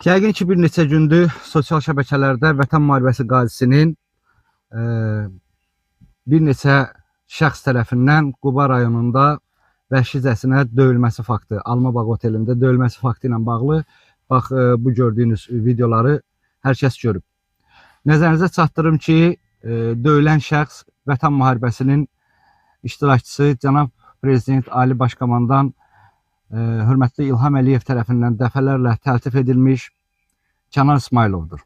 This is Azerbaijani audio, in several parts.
Yəqin ki, bir neçə gündür sosial şəbəkələrdə Vətən Müharibəsi qazisinin bir neçə şəxs tərəfindən Quba rayonunda vəhşicəsinə döyülməsi faktı, Almabağ otelində döyülməsi faktı ilə bağlı bax bu gördüyünüz videoları hər kəs görüb. Nəzərinizə çatdırım ki, döyülən şəxs Vətən Müharibəsinin iştirakçısı cənab Prezident Ali Başkomandan hörmətli İlham Əliyev tərəfindən dəfələrlə təltif edilmiş Kənan İsmayılovdur.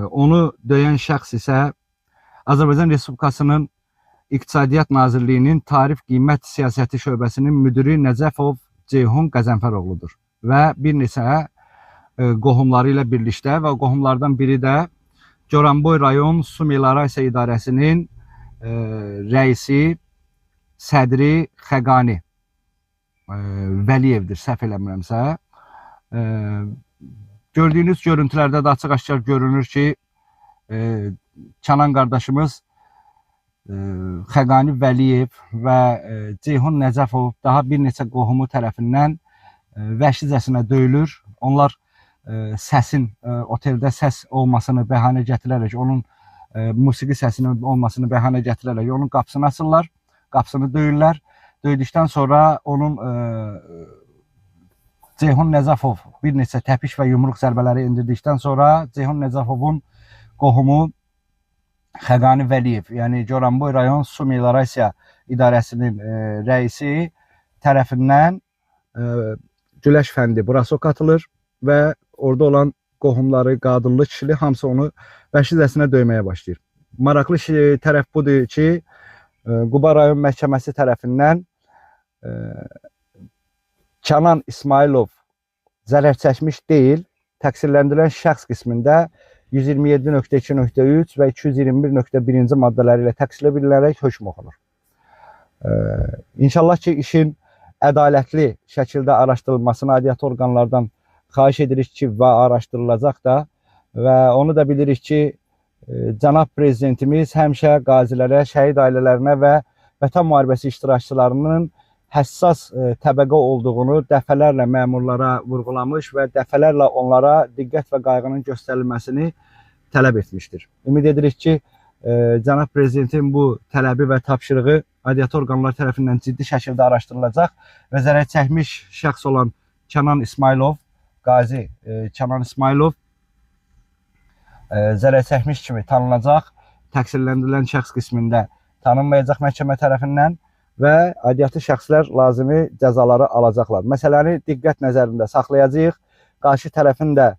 Onu döyən şəxs isə Azərbaycan Respublikasının İqtisadiyyat Nazirliyinin Tarif Qiymət Siyasəti şöbəsinin müdiri Nəcəfov Ceyhun Qəzənfəroğludur və bir neçə qohumları ilə birlikdə və qohumlardan biri də Goranboy rayon Su Meliorasiya İdarəsinin rəisi, sədri Xəqani Vəliyevdir, səhv eləmirəmsə. Gördüyünüz görüntülərdə də açıq-aşkar görünür ki, Kənan qardaşımız Xəqani Vəliyev və Ceyhun Nəcəfov daha bir neçə qohumu tərəfindən vəhşicəsinə döyülür. Onlar səsin, oteldə səs olmasını bəhanə gətirərək, onun musiqi səsinin olmasını bəhanə gətirərək onun qapısını açırlar, qapısını döyürlər. Döydükdən sonra onun Ceyhun Nəcəfov bir neçə təpiş və yumruq zərbələri indirdikdən sonra Ceyhun Nəcəfovun qohumu Xəqani Vəliyev, yəni Goranboy rayon Su Meliorasiya İdarəsinin rəisi tərəfindən Güləş fəndi burasok atılır və orada olan qohumları, qadınlı, kişili hamısı onu vəhşicəsinə döyməyə başlayır. Maraqlı tərəf budur ki, Quba rayon məhkəməsi tərəfindən Kənan İsmayılov zərər çəkmiş deyil, təqsirləndirilən şəxs qismində 127.2.3 və 221.1-ci maddələri ilə təqsirlə bilinərək hökm oxunur. İnşallah ki, işin ədalətli şəkildə araşdırılmasını aidiyyatı orqanlardan xahiş edirik ki, və araşdırılacaq da və onu da bilirik ki, cənab prezidentimiz həmişə qazilərə, şəhid ailələrinə və Vətən müharibəsi iştirakçılarının həssas təbəqə olduğunu dəfələrlə məmurlara vurğulamış və dəfələrlə onlara diqqət və qayğının göstərilməsini tələb etmişdir. Ümid edirik ki, cənab prezidentin bu tələbi və tapşırığı aidiyyatı orqanlar tərəfindən ciddi şəkildə araşdırılacaq və zərər çəkmiş şəxs olan Kənan İsmayılov, qazi Kənan İsmayılov zərər çəkmiş kimi tanınacaq, təqsirləndirilən şəxs qismində tanınmayacaq məhkəmə tərəfindən və aidiyyatı şəxslər lazımi cəzaları alacaqlar. Məsələni diqqət nəzərində saxlayacağıq. Qarşı tərəfin də